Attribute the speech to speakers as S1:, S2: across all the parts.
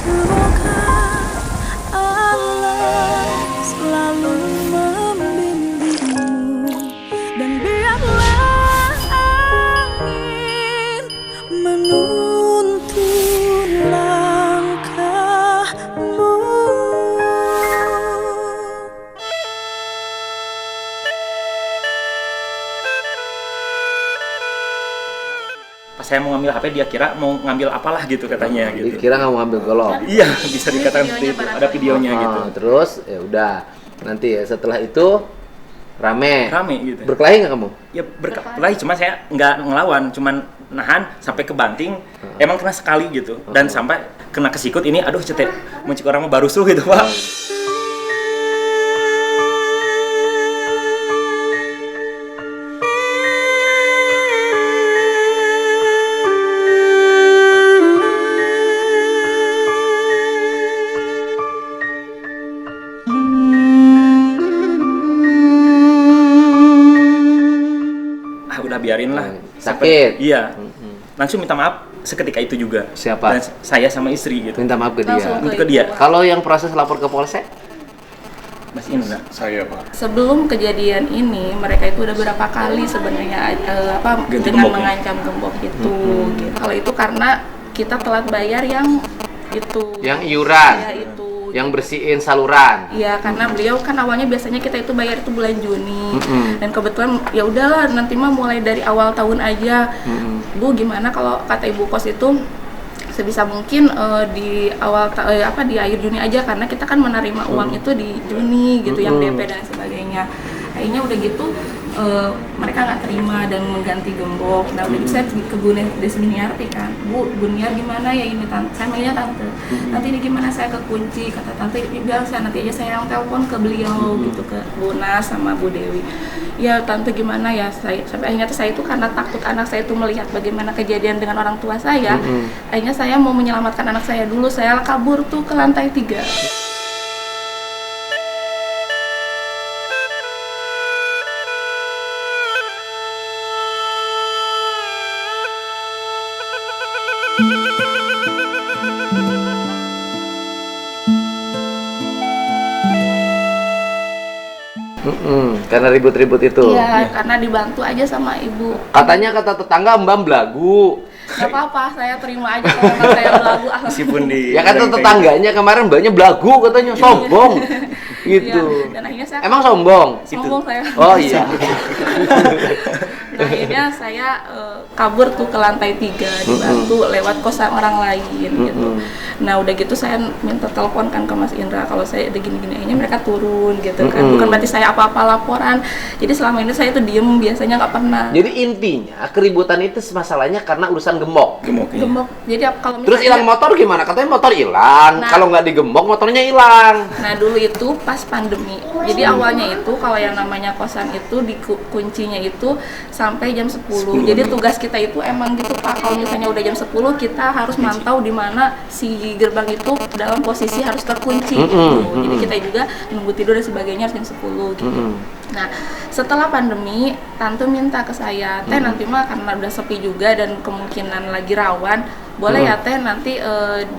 S1: Semoga Allah selalu membimbingmu dan biarlah angin menuntun langkahmu.
S2: Pas saya mau ngambil HP dia kira mau ngambil apalah gitu katanya gitu.
S3: Dikira nggak mau ambil golok.
S2: Iya, bisa dikatakan seperti itu. Ada videonya gitu.
S3: Terus ya udah. Nanti ya setelah itu rame
S2: gitu.
S3: Berkelahi nggak kamu?
S2: Ya berkelahi, cuma saya nggak ngelawan, cuman nahan sampai ke banting. Emang kena sekali gitu. Dan sampai kena kesikut ini, aduh cetek, muncik orang mah baru suh gitu Pak. Udah biarin lah.
S3: Sakit?
S2: Iya. Langsung minta maaf seketika itu juga.
S3: Siapa?
S2: Dan saya sama istri gitu.
S3: Minta maaf ke dia.
S1: Langsung
S2: Ke dia.
S3: Kalau yang proses lapor ke polsek?
S2: Mas Indra.
S4: Saya Pak.
S1: Sebelum kejadian ini, mereka itu udah berapa kali sebenarnya
S2: Ganti
S1: dengan
S2: gemboknya.
S1: mengancam gembok gitu. Gitu. Kalau itu karena kita telat bayar yang itu.
S3: Yang iuran?
S1: Ya itu.
S3: Yang bersihin saluran?
S1: Iya, karena beliau kan awalnya biasanya kita itu bayar itu bulan Juni. Dan kebetulan ya udahlah nanti mah mulai dari awal tahun aja. Bu, gimana kalau kata Ibu Kos itu sebisa mungkin di awal di akhir Juni aja, karena kita kan menerima uang itu di Juni gitu, yang DP dan sebagainya. Akhirnya udah gitu mereka nggak terima dan mengganti gembok. Nah udah gitu saya ke Bu Desminiarti kan, Bu Buniar gimana ya ini tante, saya manggilnya tante. Tante ini gimana, saya kekunci, kata tante biar saya nanti aja saya yang telepon ke beliau gitu, ke Bu Nas sama Bu Dewi. Ya tante gimana ya, saya sampai akhirnya saya itu karena takut anak saya itu melihat bagaimana kejadian dengan orang tua saya. Akhirnya saya mau menyelamatkan anak saya dulu, saya kabur tuh ke lantai 3.
S3: Karena ribut-ribut itu.
S1: Iya, karena dibantu aja sama ibu.
S3: Katanya kata tetangga Mbak belagu.
S1: Gak apa-apa, saya terima aja kalau memang saya belagu.
S2: Meskipun di
S3: Ya kata tetangganya kemarin Mbaknya belagu katanya, sombong. Gitu.
S1: Iya, dan akhirnya saya
S3: Emang sombong?
S1: sombong saya.
S3: Oh iya.
S1: Nah, akhirnya saya kabur tuh ke lantai 3 dibantu lewat kosan orang lain gitu. Nah udah gitu saya minta telepon kan ke Mas Indra kalau saya ada gini-gini, akhirnya mereka turun gitu kan. Bukan berarti saya apa-apa laporan. Jadi selama ini saya tuh diem, biasanya nggak pernah.
S3: Jadi intinya keributan itu masalahnya karena urusan gembok.
S1: Gembok. Jadi kalau
S3: Terus hilang motor gimana? Katanya motor hilang.
S1: Nah.
S3: Kalau nggak digembok motornya hilang.
S1: Nah dulu itu pas pandemi, jadi awalnya itu kalau yang namanya kosan itu kuncinya itu sampai jam 10. Jadi tugas kita itu emang gitu Pak, kalau misalnya udah jam 10 kita harus mantau di mana si gerbang itu dalam posisi harus terkunci gitu. Jadi kita juga nunggu tidur dan sebagainya harus jam 10 gitu. Nah setelah pandemi, tante minta ke saya, teh nanti mah karena udah sepi juga dan kemungkinan lagi rawan, boleh ya teh nanti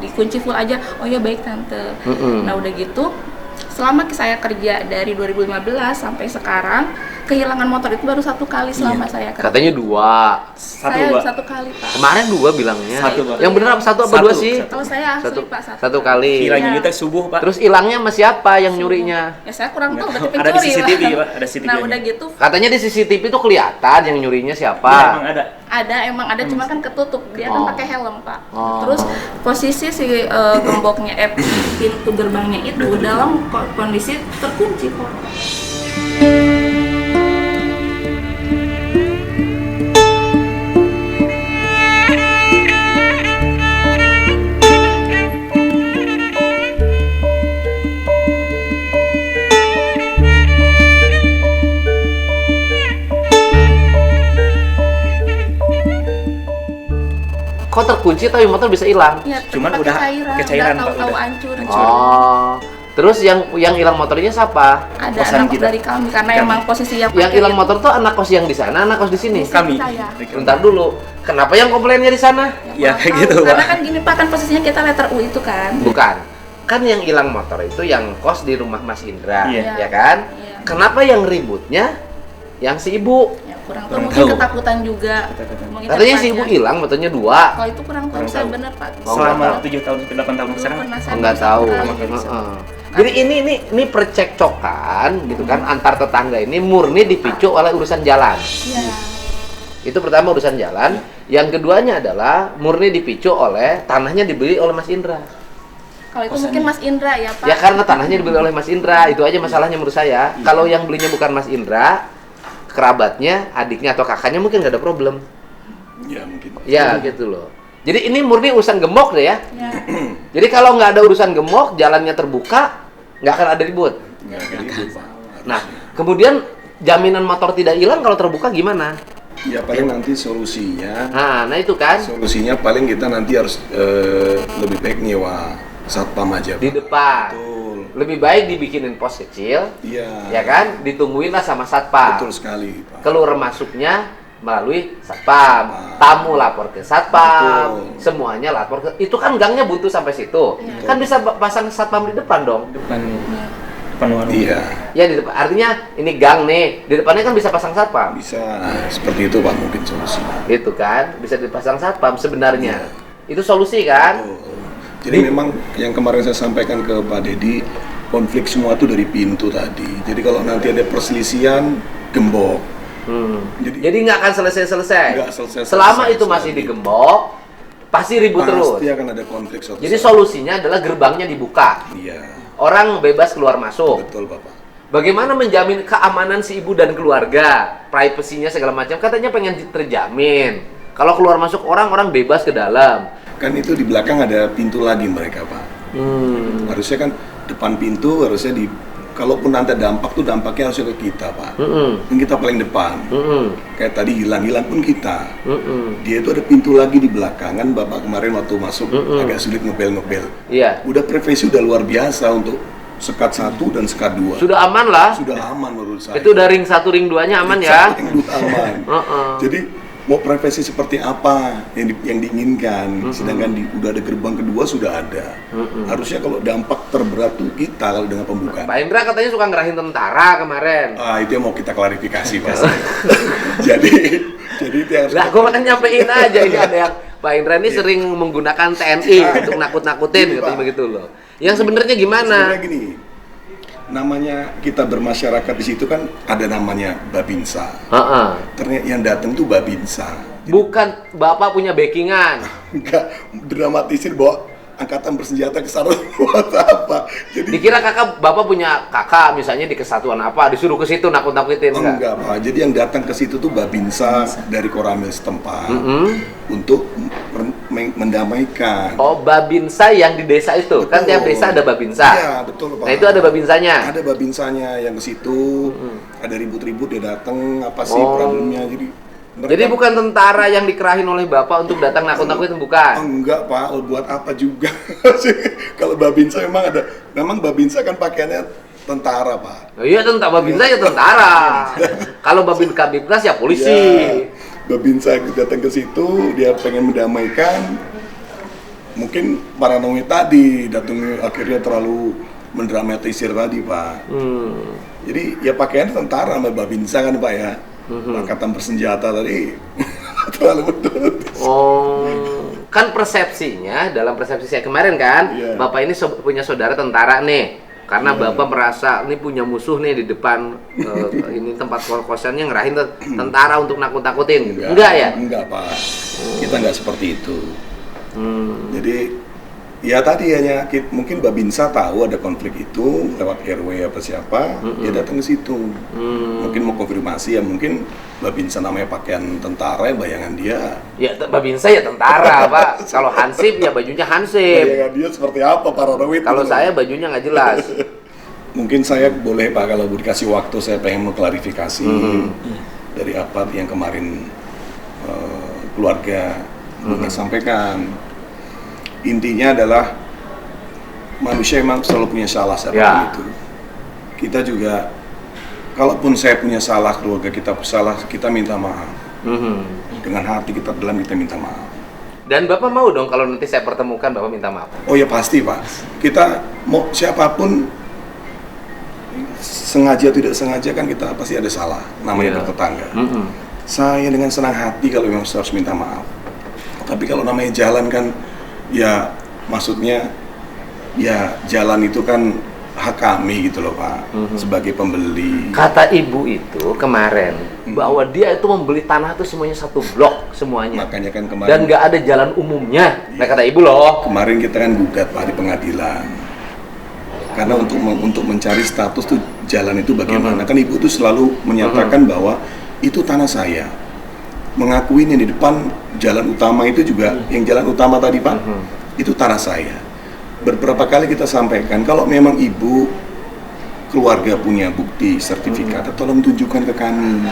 S1: dikunci full aja. Oh ya baik tante. Nah udah gitu selama saya kerja dari 2015 sampai sekarang, kehilangan motor itu baru 1 kali selama saya kerja.
S3: Katanya 2.
S1: Saya 1 kali Pak.
S3: Kemarin 2 bilangnya.
S2: Satu, Pak.
S3: Yang benar apa 1 apa 2 sih?
S1: Kalau saya asli
S3: Satu,
S1: Pak
S3: 1 kali.
S2: Hilangnya kita subuh Pak.
S3: Terus hilangnya sama siapa yang nyurinya?
S1: Ya saya kurang tahu, berarti
S2: Ada di
S1: pencuri
S2: CCTV Pak, ada CCTV.
S1: Nah udah gitu
S3: Katanya di CCTV itu kelihatan yang nyurinya siapa.
S2: Ya, emang ada.
S1: emang ada cuma kan ketutup, dia kan pakai helm Pak.
S3: Oh.
S1: Terus posisi si gemboknya pintu gerbangnya itu dalam kondisi terkunci kok.
S3: Kok terkunci tapi motor bisa hilang?
S1: Ya,
S2: Cuman
S1: pakai
S2: udah pakai cairan,
S1: udah
S2: Pak,
S1: tahu-tahu
S2: udah.
S1: hancur.
S3: Oh. Terus yang hilang motornya siapa?
S1: Ada
S2: Kosan
S1: anak kos
S2: kita.
S1: dari kami karena emang posisi yang
S3: Yang
S1: pakai
S3: hilang
S1: itu
S3: motor tuh anak kos yang di sana, anak kos di sini.
S2: Kami.
S1: saya.
S3: Bentar dulu. Kenapa yang komplainnya di sana?
S2: Ya,
S1: kurang
S2: kayak
S1: tahu.
S2: gitu,
S1: Karena
S2: Pak.
S1: kan gini Pak, kan posisinya kita letter U itu kan.
S3: Bukan. Kan yang hilang motor itu yang kos di rumah Mas Indra,
S2: Iya.
S3: ya kan?
S1: Iya.
S3: Kenapa yang ributnya yang si ibu?
S1: Ya, kurang tahu,
S2: Kurang
S1: mungkin
S2: tahu.
S1: ketakutan juga.
S2: Ketakutan.
S1: Mungkin
S3: Katanya si
S1: tanya.
S3: ibu hilang, motornya 2.
S1: Kalau itu kurang tahu,
S2: Kurang
S1: saya
S2: tahu.
S1: bener Pak.
S3: Oh,
S2: Selama
S1: Kalau
S2: 7 tahun ke 8 tahun
S1: dulu
S2: sekarang
S1: pernah saya
S3: Enggak
S1: berusaha
S3: tahu.
S1: kali.
S3: Jadi ini percekcokan gitu kan antar tetangga ini murni dipicu oleh urusan jalan.
S1: Iya.
S3: Itu pertama urusan jalan. Yang keduanya adalah murni dipicu oleh tanahnya dibeli oleh Mas Indra.
S1: Kalau itu
S2: Kosannya.
S1: mungkin Mas Indra ya Pak.
S3: Ya karena tanahnya dibeli oleh Mas Indra, itu aja masalahnya menurut saya. Kalau yang belinya bukan Mas Indra, kerabatnya, adiknya atau kakaknya mungkin nggak ada problem.
S4: Ya mungkin.
S3: Ya gitu loh. Jadi ini murni urusan gemuk deh ya.
S1: Ya.
S3: Jadi kalau nggak ada urusan gemuk, jalannya terbuka, nggak akan ada ribut.
S4: Nggak kayak gitu, Pak.
S3: Nah, kemudian jaminan motor tidak hilang kalau terbuka gimana?
S4: Ya paling nanti solusinya
S3: Nah itu kan
S4: paling kita nanti harus lebih baik nyewa satpam aja,
S3: di
S4: Pak.
S3: depan.
S4: Betul.
S3: Lebih baik dibikinin pos kecil,
S4: Iya.
S3: ya kan? Ditungguin lah sama satpam.
S4: Betul sekali, Pak.
S3: Keluar masuknya melalui satpam. Tamu lapor ke satpam,
S4: Betul.
S3: semuanya lapor ke. Itu kan gangnya buntu sampai situ.
S1: Iya.
S3: Kan bisa pasang satpam di depan dong.
S2: depan depan warung.
S4: Iya,
S3: Ya di depan. Artinya ini gang nih, di depannya kan bisa pasang satpam.
S4: bisa seperti itu, Pak, mungkin solusi.
S3: Gitu kan? Bisa dipasang satpam sebenarnya. Itu solusi kan?
S4: Betul. Jadi memang yang kemarin saya sampaikan ke Pak Dedi, konflik semua itu dari pintu tadi. Jadi kalau nanti ada perselisihan, gembok.
S3: Jadi nggak akan selesai-selesai.
S4: Nggak selesai-selesai
S3: Selama itu masih
S4: lagi.
S3: digembok, pasti ribut terus.
S4: Pasti akan ada konflik suatu
S3: Jadi
S4: saat.
S3: solusinya adalah gerbangnya dibuka.
S4: Iya,
S3: Orang bebas keluar masuk.
S4: betul, Bapak.
S3: Bagaimana menjamin keamanan si ibu dan keluarga, privasinya segala macam? Katanya pengen terjamin. Kalau keluar masuk orang bebas ke dalam.
S4: Kan itu di belakang ada pintu lagi mereka, Pak. Harusnya kan depan pintu harusnya kalaupun nanti dampak tuh dampaknya harusnya ke kita, Pak. Kan kita paling depan. Kayak tadi hilang pun kita. Dia itu ada pintu lagi di belakang kan, Bapak kemarin waktu masuk agak sulit ngebel.
S3: Iya.
S4: Udah privasi udah luar biasa untuk sekat 1 dan sekat 2.
S3: Sudah aman lah.
S4: Sudah aman menurut saya.
S3: Itu udah ring 1 ring 2-nya aman ya.
S4: Yang dua aman. Jadi mau privasi seperti apa yang diinginkan, sedangkan udah ada gerbang kedua sudah ada. Harusnya kalau dampak terberat tuh kita kalau dengan pembukaan.
S3: Pak Indra katanya suka ngerahin tentara kemarin.
S4: Itu yang mau kita klarifikasi, Pak. jadi itu yang harus
S3: Lah, gue makan nyampein aja ini ada yang Pak Indra ini sering menggunakan TNI untuk nakut-nakutin
S4: Iya,
S3: gitu
S4: Pak.
S3: begitu loh. Yang sebenarnya gimana?
S4: Sebenarnya gini, namanya kita bermasyarakat di situ kan ada namanya Babinsa. Ternyata yang datang tuh Babinsa.
S3: Bukan Bapak punya backingan.
S4: Enggak dramatisir bahwa angkatan bersenjata ke sana buat apa. Jadi
S3: Dikira Bapak punya kakak misalnya di kesatuan apa, disuruh ke situ nakut-nakutin
S4: enggak, Pak. Jadi yang datang ke situ tuh Babinsa dari Koramil setempat untuk mendamaikan.
S3: Oh, Babinsa yang di desa itu. Kan
S4: Betul.
S3: tiap desa ada Babinsa.
S4: Iya, betul, Pak.
S3: Nah, itu ada Babinsanya.
S4: Ada Babinsanya yang ke situ. Ada ribut-ribut dia datang, apa sih
S3: Oh.
S4: problemnya.
S3: Jadi bukan tentara yang dikerahin oleh Bapak untuk datang nakut-nakutin, bukan?
S4: Enggak, Pak. Buat apa juga? Kalau Babinsa memang Babinsa kan pakaiannya tentara, Pak.
S3: Oh, iya, tentara Babinsa ya tentara. Kalau Babin Kabibnas ya polisi.
S4: Ya, Babinsa datang ke situ, dia pengen mendamaikan. Mungkin paranoid tadi, datang akhirnya terlalu mendramatisir tadi, Pak. Jadi ya pakaiannya tentara sama Babinsa kan, Pak ya. Angkatan bersenjata tadi terlalu betul.
S3: Oh, kan persepsinya dalam persepsi saya kemarin kan,
S4: Iya.
S3: Bapak ini punya saudara tentara nih. Karena Bapak merasa ini punya musuh nih di depan ini tempat kosannya ngerahin tentara untuk nakut-nakutin gitu. Enggak ya?
S4: Enggak, Pak. Kita enggak seperti itu. Jadi ya tadi hanya mungkin Babinsa tahu ada konflik itu lewat RW apa siapa, dia datang ke situ. Mungkin mau konfirmasi ya, mungkin Babinsa namanya pakaian tentara ya, bayangan dia.
S3: Ya, Babinsa ya tentara, Pak. Kalau Hansip ya bajunya Hansip.
S4: Bayangan dia seperti apa paranoid?
S3: Kalau
S4: itu.
S3: saya bajunya nggak jelas.
S4: Mungkin saya boleh, Pak, kalau dikasih waktu saya pengen mengklarifikasi dari apa yang kemarin keluarga sampaikan. Intinya adalah manusia emang selalu punya salah siapapun
S3: Ya.
S4: itu. Kita juga, kalaupun saya punya salah, keluarga kita salah, kita minta maaf. Dengan hati kita dalam kita minta maaf.
S3: Dan Bapak mau dong kalau nanti saya pertemukan Bapak minta maaf?
S4: Oh ya pasti Pak. Kita mau siapapun sengaja tidak sengaja kan kita pasti ada salah. Namanya bertetangga. Saya dengan senang hati kalau memang harus minta maaf. Tapi kalau namanya jalan kan, ya maksudnya ya jalan itu kan hak kami gitu loh Pak, sebagai pembeli.
S3: Kata ibu itu kemarin bahwa dia itu membeli tanah itu semuanya satu blok semuanya.
S4: Makanya kan kemarin.
S3: Dan nggak ada jalan umumnya. Nah kata ibu loh.
S4: Kemarin kita kan gugat Pak di pengadilan. Karena untuk mencari status tuh jalan itu bagaimana. Kan ibu tuh selalu menyatakan bahwa itu tanah saya. Mengakuinya di depan jalan utama itu juga, yang jalan utama tadi Pak, itu tanah saya. Beberapa kali kita sampaikan, kalau memang ibu keluarga punya bukti sertifikat, tolong tunjukkan ke kami.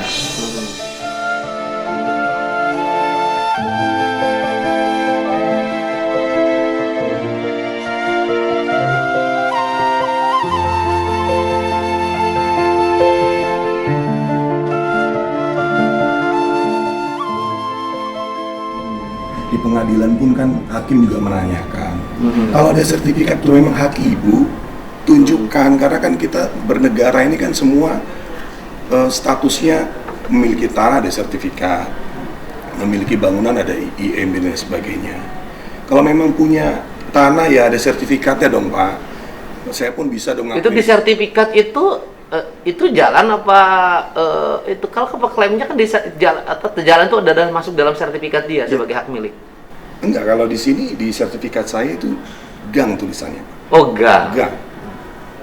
S4: Di pengadilan pun kan hakim juga menanyakan, kalau ada sertifikat itu memang hak ibu, tunjukkan. Karena kan kita bernegara ini kan semua statusnya memiliki tanah ada sertifikat, memiliki bangunan ada IIM dan sebagainya. Kalau memang punya tanah ya ada sertifikatnya dong Pak. Saya pun bisa dong
S3: Itu di sertifikat itu jalan apa itu kalau klaimnya kan di jalan atau jalan itu ada masuk dalam sertifikat dia sebagai hak milik.
S4: Enggak, kalau di sini di sertifikat saya itu gang tulisannya.
S3: Oh gang.
S4: Gang.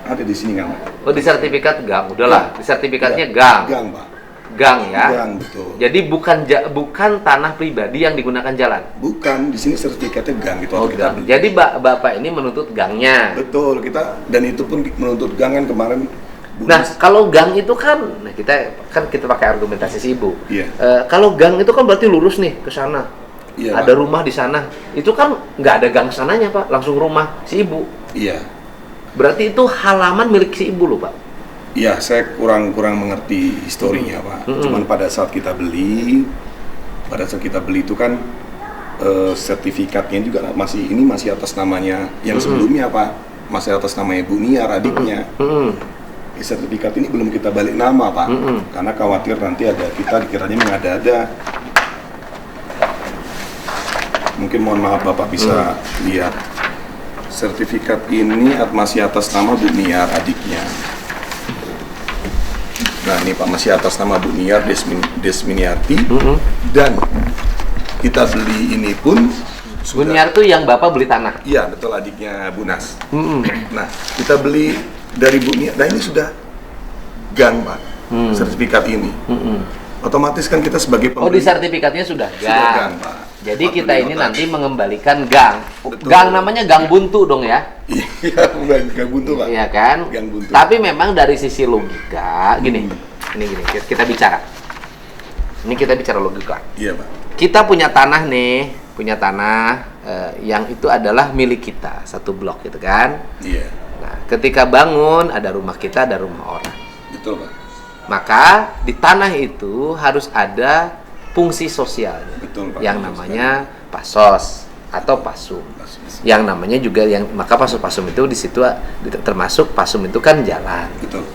S4: Ada di sini gang.
S3: Oh di sertifikat gang, udahlah. Di sertifikatnya gang.
S4: Gang Pak.
S3: Gang ya.
S4: Gang betul.
S3: Jadi bukan tanah pribadi yang digunakan jalan.
S4: Bukan, di sini sertifikatnya gang gitu.
S3: Oh
S4: kita
S3: gang. Jadi Bapak ini menuntut gangnya.
S4: betul, kita dan itu pun menuntut gang kan kemarin.
S3: Nah, kalau gang itu kan, nah kita pakai argumentasi si ibu.
S4: Iya.
S3: Kalau gang itu kan berarti lurus nih ke sana.
S4: Iya,
S3: Ada
S4: Pak.
S3: rumah di sana. Itu kan nggak ada gang sananya Pak, langsung rumah si ibu.
S4: Iya.
S3: Berarti itu halaman milik si ibu loh Pak.
S4: Iya, saya kurang mengerti historinya Pak. Cuman pada saat kita beli itu kan sertifikatnya juga masih atas namanya yang sebelumnya Pak, masih atas nama Ibu Niar adiknya. Sertifikat ini belum kita balik nama Pak, karena khawatir nanti kita dikiranya mengada-ada. Mungkin mohon maaf Bapak bisa lihat sertifikat ini masih atas nama Bu Niar adiknya. Nah ini Pak masih atas nama Bu Niar Desminiarti. Dan kita beli ini pun
S3: Bu Niar tuh yang Bapak beli tanah.
S4: iya betul, adiknya Bu Nas. Nah kita beli dari Bu Niar, nah ini sudah gang Pak, sertifikat ini. Otomatis kan kita sebagai
S3: Oh di sertifikatnya sudah gang.
S4: Pak.
S3: Jadi
S4: Waktu
S3: kita
S4: di
S3: ini
S4: notar.
S3: nanti mengembalikan gang.
S4: Betul.
S3: Gang namanya gang buntu dong ya.
S4: Iya, bukan gang buntu Pak.
S3: Iya kan?
S4: Gang buntu.
S3: Tapi memang dari sisi logika gini. Ini gini, kita bicara. Ini kita bicara logika.
S4: Iya Pak.
S3: Kita punya tanah nih, yang itu adalah milik kita, satu blok gitu kan.
S4: Iya.
S3: Nah, ketika bangun ada rumah kita, ada rumah orang.
S4: Betul Pak.
S3: Maka di tanah itu harus ada fungsi sosialnya.
S4: Betul Pak.
S3: Yang namanya pasos atau pasum. Yang namanya juga maka pasum itu di situ termasuk pasum itu kan jalan.
S4: Betul.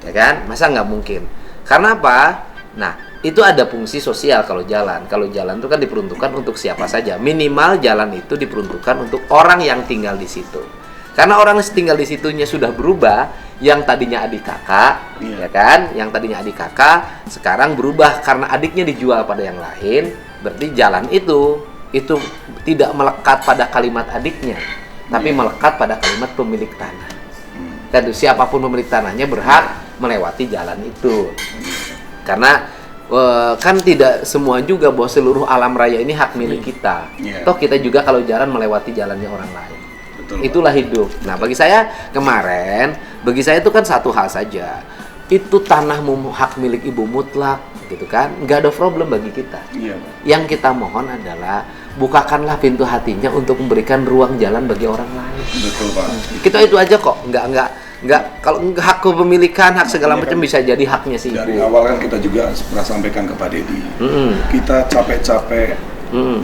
S3: Ya kan? Masa nggak mungkin? Karena apa? Nah, itu ada fungsi sosial kalau jalan. Kalau jalan itu kan diperuntukkan untuk siapa saja. Minimal jalan itu diperuntukkan untuk orang yang tinggal di situ. Karena orang yang tinggal di situnya sudah berubah, yang tadinya adik kakak, ya kan? Yang tadinya adik kakak sekarang berubah karena adiknya dijual pada yang lain. Berarti jalan itu tidak melekat pada kalimat adiknya, tapi melekat pada kalimat pemilik tanah. Dan siapapun pemilik tanahnya berhak melewati jalan itu. Karena kan tidak semua juga bahwa seluruh alam raya ini hak milik kita. Toh kita juga kalau jalan melewati jalannya orang lain.
S4: Betul,
S3: Itulah hidup. Nah, bagi saya itu kan satu hal saja. Itu tanahmu hak milik ibu mutlak, gitu kan? Nggak ada problem bagi kita.
S4: Iya Pak.
S3: Yang kita mohon adalah bukakanlah pintu hatinya untuk memberikan ruang jalan bagi orang lain.
S4: Betul Pak.
S3: Kita itu aja kok, nggak kalau hak kepemilikan, hak segala macam bisa jadi haknya si
S4: Dari
S3: ibu.
S4: awal kan kita juga pernah sampaikan ke Pak Deddy, kita capek-capek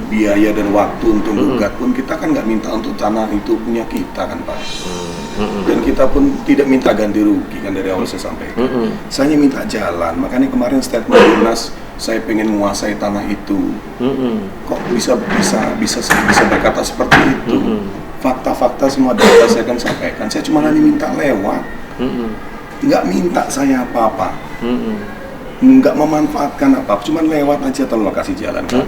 S4: biaya dan waktu untuk gugat pun kita kan nggak minta untuk tanah itu punya kita kan Pak. Dan kita pun tidak minta ganti rugi kan dari awal saya sampaikan. Saya hanya minta jalan. Makanya kemarin statement Dinas, saya pengen menguasai tanah itu. Kok bisa berkata seperti itu? Fakta-fakta semua data saya kan sampaikan. Saya cuma hanya minta lewat. Nggak minta saya apa-apa. Nggak memanfaatkan apa-apa, cuma lewat aja tolong kasih jalan kan.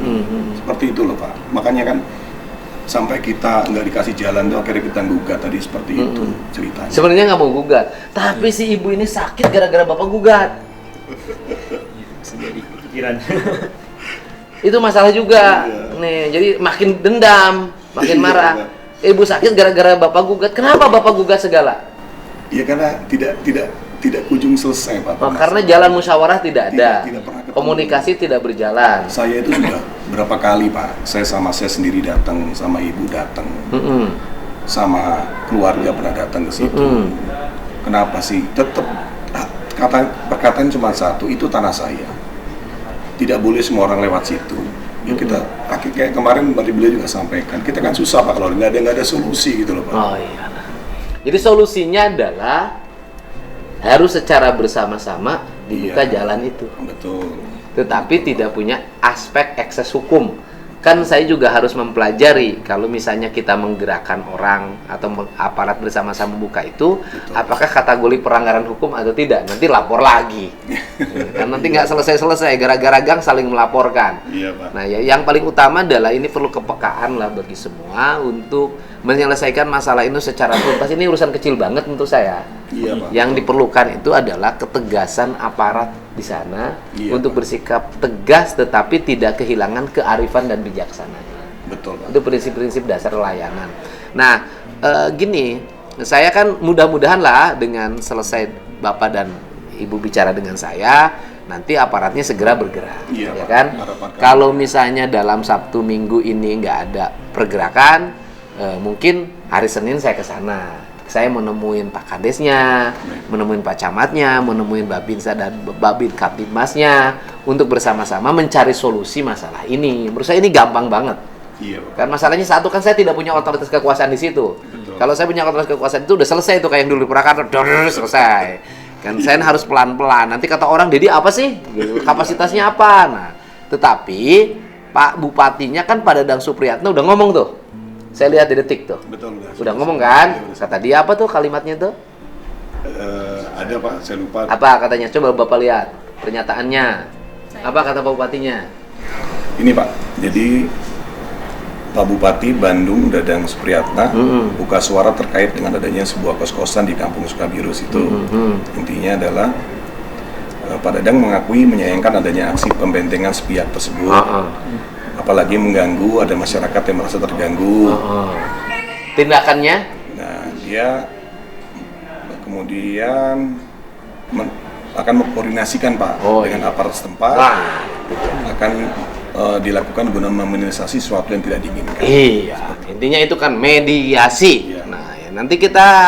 S4: Seperti itu loh Pak. Makanya kan sampai kita nggak dikasih jalan tuh akhirnya kita gugat tadi seperti itu ceritanya.
S3: Sebenarnya nggak mau gugat, tapi si ibu ini sakit gara-gara bapak gugat.
S2: Bisa jadi pikiran.
S3: Itu masalah juga.
S4: Iya.
S3: Nih, jadi makin dendam, makin
S4: Iya,
S3: marah. Ibu sakit gara-gara bapak gugat. Kenapa bapak gugat segala?
S4: Ya karena tidak kunjung selesai Pak.
S3: Oh, karena jalan musyawarah tidak ada.
S4: Tidak pernah ketemu.
S3: Komunikasi tidak berjalan.
S4: Saya itu sudah berapa kali Pak, saya sendiri datang, sama ibu datang, sama keluarga pernah datang ke situ. Kenapa sih? Tetap perkataan cuma satu, itu tanah saya. Tidak boleh semua orang lewat situ. Ya kita kayak kemarin tadi beliau juga sampaikan, kita kan susah Pak kalau nggak ada solusi gitu loh Pak.
S3: Oh iya. Jadi solusinya adalah harus secara bersama-sama dibuka jalan itu.
S4: Betul.
S3: Tetapi tidak punya aspek ekses hukum. Kan saya juga harus mempelajari kalau misalnya kita menggerakkan orang atau aparat bersama-sama membuka itu, apakah kategori pelanggaran hukum atau tidak. Nanti lapor lagi. Kan nanti nggak selesai-selesai gara-gara gang saling melaporkan.
S4: Iya Pak.
S3: Nah, ya, yang paling utama adalah ini perlu kepekaan lah bagi semua untuk menyelesaikan masalah ini secara tuntas. Ini urusan kecil banget untuk saya.
S4: Iya Pak.
S3: Yang diperlukan itu adalah ketegasan aparat di sana untuk bersikap tegas tetapi tidak kehilangan kearifan dan bijaksanaan.
S4: Betul Pak.
S3: Itu prinsip-prinsip dasar layanan. Nah, gini, saya kan mudah-mudahan lah dengan selesai Bapak dan Ibu bicara dengan saya, nanti aparatnya segera bergerak,
S4: Iya,
S3: ya
S4: Pak.
S3: kan?
S4: Harapan kami.
S3: Kalau misalnya dalam Sabtu Minggu ini nggak ada pergerakan, mungkin hari Senin saya ke sana. Saya menemuin Pak Kadesnya, menemuin Pak Camatnya, menemuin Babinsa dan Babin Kaptibmasnya untuk bersama-sama mencari solusi masalah ini. Menurut saya ini gampang banget.
S4: Iya Pak.
S3: Kan masalahnya satu, kan saya tidak punya otoritas kekuasaan di situ.
S4: Betul.
S3: Kalau saya punya otoritas kekuasaan itu udah selesai tuh, kayak yang dulu di Purwakarta, selesai. Kan saya harus pelan-pelan. Nanti kata orang, Dedi apa sih? Gitu. Kapasitasnya apa? Nah, tetapi Pak Bupatinya kan Pak Dadang Supriyatna udah ngomong tuh. Saya lihat di Detik tuh.
S4: Betul.
S3: Udah ngomong kan? Kata dia apa tuh kalimatnya tuh?
S4: Ada Pak, saya lupa.
S3: Apa katanya? Coba Bapak lihat pernyataannya. Apa kata Pak Bupatinya?
S4: Ini Pak, jadi Pak Bupati Bandung Dadang Supriyatna buka suara terkait dengan adanya sebuah kos-kosan di Kampung Sukabiru situ. Intinya adalah Pak Dadang mengakui menyayangkan adanya aksi pembentengan sepihak tersebut. Apalagi mengganggu, ada masyarakat yang merasa terganggu.
S3: Tindakannya?
S4: Nah, dia kemudian akan mengkoordinasikan Pak dengan aparat setempat, akan dilakukan guna meminimalisasi sesuatu yang tidak diinginkan.
S3: Iya, intinya itu kan mediasi.
S4: Iya.
S3: Nah, ya, nanti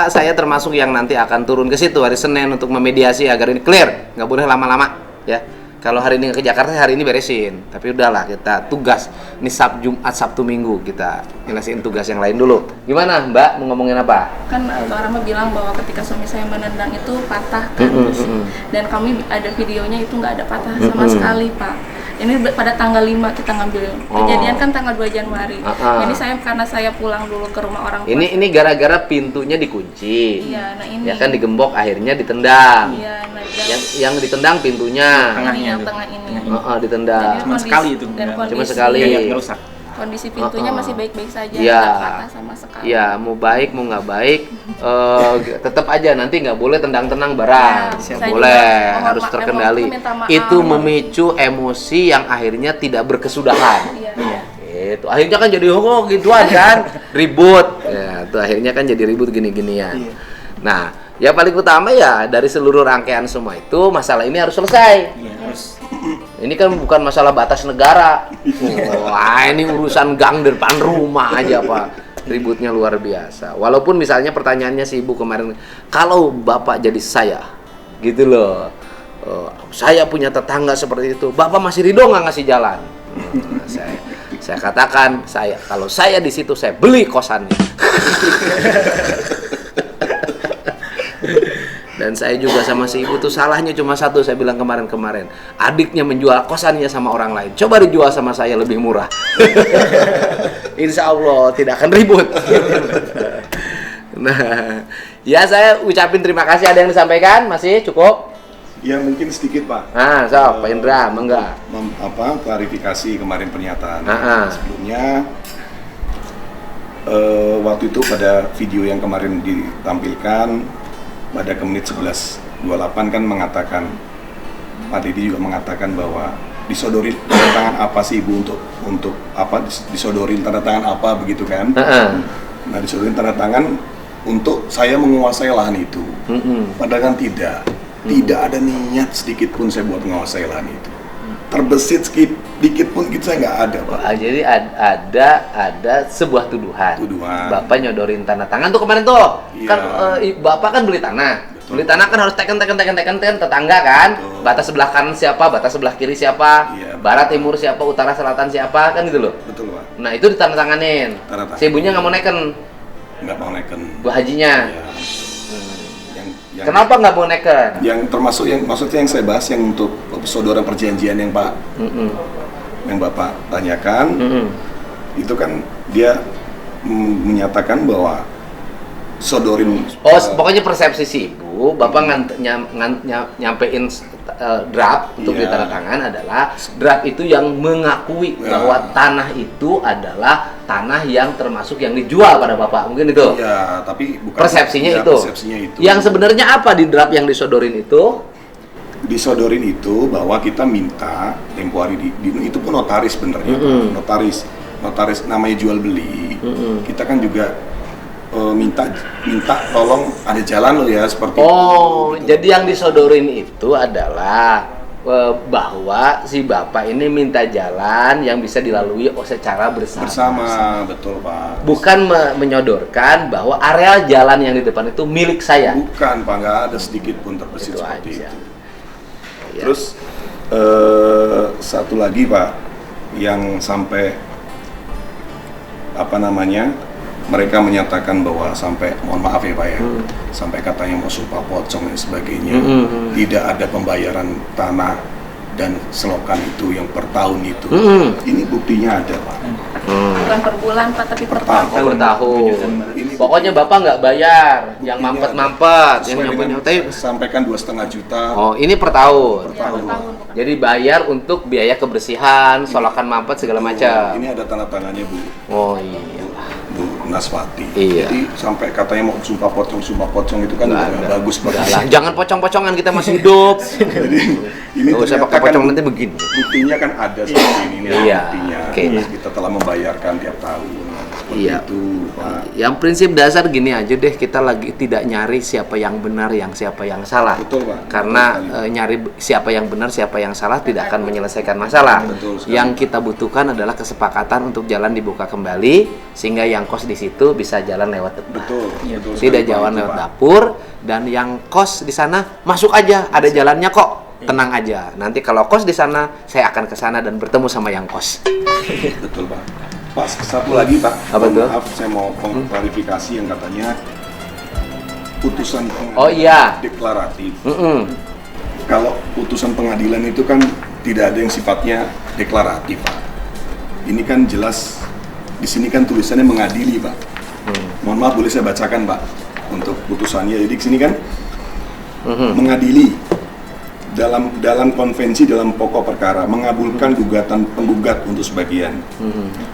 S3: saya termasuk yang nanti akan turun ke situ hari Senin untuk memediasi agar ini clear, nggak boleh lama-lama, ya. Kalau hari ini ke Jakarta, hari ini beresin. Tapi udahlah, kita tugas ini Jumat, Sabtu, Minggu kita nyelesain tugas yang lain dulu. Gimana, Mbak? Mau ngomongin apa?
S1: Kan Kak Rama bilang bahwa ketika suami saya menendang itu patah kan, dan kami ada videonya itu nggak ada patah sama sekali Pak. Ini pada tanggal 5 kita ngambil kejadian kan tanggal 2 Januari. Ini karena saya pulang dulu ke rumah orang tua.
S3: Ini gara-gara pintunya dikunci.
S1: Iya, nah ini.
S3: Ya kan digembok, akhirnya ditendang.
S1: Iya, nah
S3: Yang ditendang pintunya.
S1: ini yang tengah ini.
S3: Ditendang.
S2: Cuma sekali itu.
S3: Cuma sekali.
S2: Nggak rusak.
S1: Kondisi pintunya masih baik-baik saja,
S3: Iya.
S1: nggak patah sama sekali.
S3: Ya, mau baik mau nggak baik, tetap aja nanti nggak boleh tendang-tendang barang.
S1: Ya,
S3: Nggak boleh,
S1: juga
S3: harus terkendali.
S1: minta maaf.
S3: Itu memicu emosi yang akhirnya tidak berkesudahan.
S1: Iya.
S3: Itu akhirnya kan jadi gituan kan, ribut. Ya, itu akhirnya kan jadi ribut gini-ginian. Nah, yang paling utama ya dari seluruh rangkaian semua itu masalah ini harus selesai.
S2: Iya, harus
S3: Ini kan bukan masalah batas negara. Wah, ini urusan gang depan rumah aja, Pak. Ributnya luar biasa. Walaupun misalnya pertanyaannya si Ibu kemarin, kalau Bapak jadi saya, gitu loh. Saya punya tetangga seperti itu. Bapak masih ridho nggak ngasih jalan? Saya katakan, kalau saya di situ saya beli kosannya. Dan saya juga sama si Ibu tuh salahnya cuma satu, saya bilang kemarin. Adiknya menjual kosannya sama orang lain. Coba dijual sama saya lebih murah. Insya Allah tidak akan ribut. Nah, ya saya ucapin terima kasih. Ada yang disampaikan? Masih cukup?
S4: Ya mungkin sedikit Pak.
S3: Nah, Pak Indra, mangga.
S4: Klarifikasi kemarin pernyataan. Sebelumnya waktu itu pada video yang kemarin ditampilkan pada ke menit 11:28 kan mengatakan, Pak Deddy juga mengatakan bahwa disodorin tanda tangan apa sih Ibu untuk apa, disodorin tanda tangan apa begitu kan? Nah, disodorin tanda tangan untuk saya menguasai lahan itu. Padahal kan tidak ada niat sedikit pun saya buat menguasai lahan itu. Terbesit sedikit pun gitu saya nggak ada, Pak.
S3: Jadi ada sebuah tuduhan. Bapak nyodorin tanda tangan tuh kemarin tuh.
S4: Iya.
S3: Kan Bapak kan beli tanah.
S4: Betul.
S3: Beli tanah kan harus teken tetangga kan.
S4: Betul.
S3: Batas sebelah kanan siapa, batas sebelah kiri siapa,
S4: Iya.
S3: barat timur siapa, utara selatan siapa, kan gitu loh.
S4: Betul, Pak.
S3: Nah, itu ditandatanganin. Si ibunya nggak mau neken,
S4: Nggak mau neken.
S3: Bu hajinya.
S4: Ya. Yang
S3: Kenapa nggak mau neken?
S4: yang termasuk maksudnya yang saya bahas yang untuk saudara perjanjian yang Pak yang Bapak tanyakan itu kan dia menyatakan bahwa sodorin
S3: Pokoknya persepsi si ibu, Bapak nyampein draft untuk
S4: Iya.
S3: ditandatangan adalah draft itu yang mengakui bahwa tanah itu adalah tanah yang termasuk yang dijual pada Bapak, mungkin itu.
S4: ya, tapi bukan
S3: Persepsinya
S4: ya,
S3: itu.
S4: persepsinya itu.
S3: Yang sebenarnya apa di draft yang disodorin itu?
S4: Disodorin itu bahwa kita minta tempo hari itu pun notaris benernya, notaris namanya jual beli. Kita kan juga minta tolong ada jalan lo ya seperti itu.
S3: Jadi yang disodorin itu adalah bahwa si Bapak ini minta jalan yang bisa dilalui secara bersama.
S4: Betul Pak.
S3: Bukan menyodorkan bahwa areal jalan yang di depan itu milik saya.
S4: Bukan Pak, nggak ada sedikit pun terbesit
S3: Itu
S4: seperti
S3: aja.
S4: itu.
S3: Ya.
S4: Terus satu lagi Pak, yang sampai mereka menyatakan bahwa sampai, mohon maaf ya Pak ya, sampai katanya mau sumpah pocong dan sebagainya, tidak ada pembayaran tanah dan selokan itu yang per tahun itu. Ini buktinya ada Pak.
S1: Bukan per bulan Pak, tapi per tahun.
S3: Per tahun.
S4: Ini
S3: Pokoknya Bapak nggak bayar, yang
S4: buktinya
S3: mampet-mampet, yang
S4: sesuai dengan
S3: nyoba-nyoba.
S4: sampaikan 2,5 juta.
S3: Ini per tahun.
S1: Ya, per tahun.
S3: Jadi bayar untuk biaya kebersihan, solokan mampet segala macam.
S4: Ini ada tanda tangannya Bu.
S3: Oh iya.
S4: Bu Naswati.
S3: Iya.
S4: Jadi sampai katanya mau sumpah pocong itu kan nggak bagus
S3: Udah
S4: banget.
S3: lah, jangan pocong-pocongan, kita masih hidup.
S4: Jadi ini
S3: Nggak usah
S4: ternyata
S3: pakai pocong
S4: kan
S3: nanti begini.
S4: buktinya kan ada seperti ini.
S3: Iya.
S4: Buktinya.
S3: Oke.
S4: Kita telah membayarkan tiap tahun. Seperti
S3: Iya.
S4: itu Pak.
S3: Yang prinsip dasar gini aja deh, kita lagi tidak nyari siapa yang benar, siapa yang salah.
S4: Betul Pak.
S3: Karena
S4: Betul sekali.
S3: nyari siapa yang benar, siapa yang salah tidak akan menyelesaikan masalah.
S4: Betul sekali.
S3: Yang kita butuhkan adalah kesepakatan untuk jalan dibuka kembali sehingga yang kos di situ bisa jalan lewat depan.
S4: Betul. Betul
S3: Tidak
S4: sekali, Pak,
S3: jalan
S4: itu,
S3: lewat
S4: Pak.
S3: dapur, dan yang kos di sana masuk aja, ada jalannya kok. Tenang aja. Nanti kalau kos di sana, saya akan ke sana dan bertemu sama yang kos.
S4: Betul Pak. Pak, satu lagi Pak.
S3: Apa tuh?
S4: Maaf, saya mau klarifikasi yang katanya putusan
S3: Oh iya.
S4: deklaratif. Kalau putusan pengadilan itu kan tidak ada yang sifatnya deklaratif, Pak. Ini kan jelas di sini kan tulisannya mengadili, Pak. Mohon maaf, boleh saya bacakan, Pak, untuk putusannya. Jadi di sini kan mengadili dalam konvensi dalam pokok perkara mengabulkan gugatan penggugat untuk sebagian,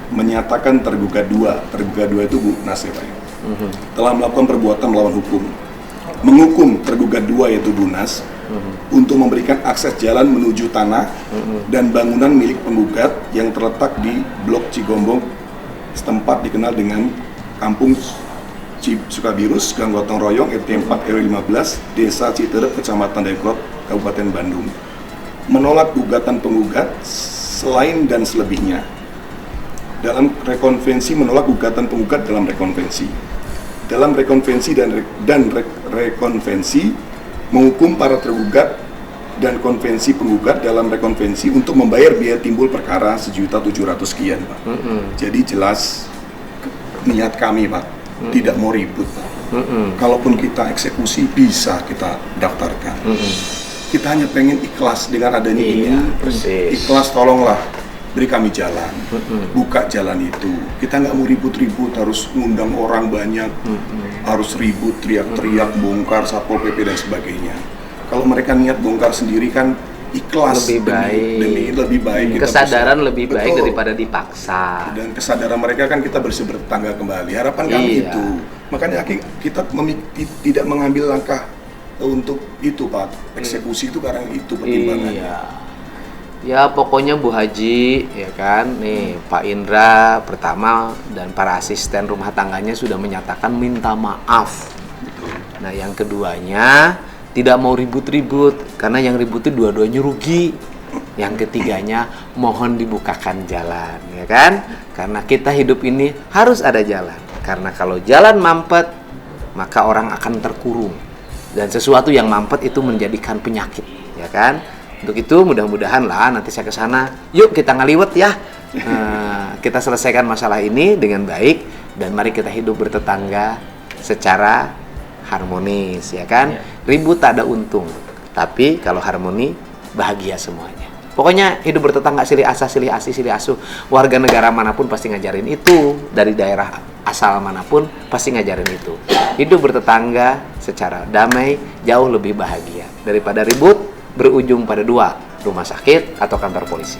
S4: menyatakan tergugat dua itu Bu Nas ya, Pak, telah melakukan perbuatan melawan hukum, menghukum tergugat dua yaitu Bu Nas untuk memberikan akses jalan menuju tanah dan bangunan milik penggugat yang terletak di Blok Cigombong setempat dikenal dengan Kampung Sukabirus, Gang Gotong Royong, RT 4 RW 15, Desa Citerep, Kecamatan Dekrot, Kabupaten Bandung. menolak gugatan penggugat selain dan selebihnya. Dalam rekonvensi menolak gugatan penggugat dalam rekonvensi. Dalam rekonvensi dan rekonvensi menghukum para tergugat dan konvensi penggugat dalam rekonvensi untuk membayar biaya timbul perkara 1.700.000 sekian, Pak. Jadi jelas niat kami, Pak, tidak mau ribut, Pak. Kalaupun kita eksekusi bisa kita daftarkan. Kita hanya pengen ikhlas dengan adanya ini.
S3: Persis.
S4: Ikhlas, tolonglah beri kami jalan, buka jalan itu. Kita nggak mau ribut-ribut, harus ngundang orang banyak, harus ribut, teriak-teriak, bongkar Satpol PP dan sebagainya. Kalau mereka niat bongkar sendiri kan ikhlas,
S3: lebih baik,
S4: demi lebih baik. Kita
S3: kesadaran
S4: bisa,
S3: lebih baik
S4: betul,
S3: daripada dipaksa.
S4: dan kesadaran mereka kan kita bersih bertetangga kembali. Harapan kami
S3: Iya.
S4: itu. Makanya kita tidak mengambil langkah untuk itu, Pak. Eksekusi itu karena itu pertimbangannya.
S3: Iya. Ya pokoknya Bu Haji, ya kan, nih Pak Indra pertama dan para asisten rumah tangganya sudah menyatakan minta maaf. Nah yang keduanya tidak mau ribut-ribut karena yang ribut itu dua-duanya rugi. Yang ketiganya mohon dibukakan jalan, ya kan? Karena kita hidup ini harus ada jalan. Karena kalau jalan mampet maka orang akan terkurung dan sesuatu yang mampet itu menjadikan penyakit, ya kan? Untuk itu mudah-mudahan lah nanti saya ke sana. Yuk kita ngaliwet ya. Kita selesaikan masalah ini dengan baik dan mari kita hidup bertetangga secara harmonis, ya kan? Ribut tak ada untung, tapi kalau harmoni bahagia semuanya. Pokoknya hidup bertetangga silih asa, silih asi, silih asuh. Warga negara manapun pasti ngajarin itu, dari daerah asal manapun pasti ngajarin itu. Hidup bertetangga secara damai jauh lebih bahagia daripada ribut berujung pada dua, rumah sakit atau kantor polisi.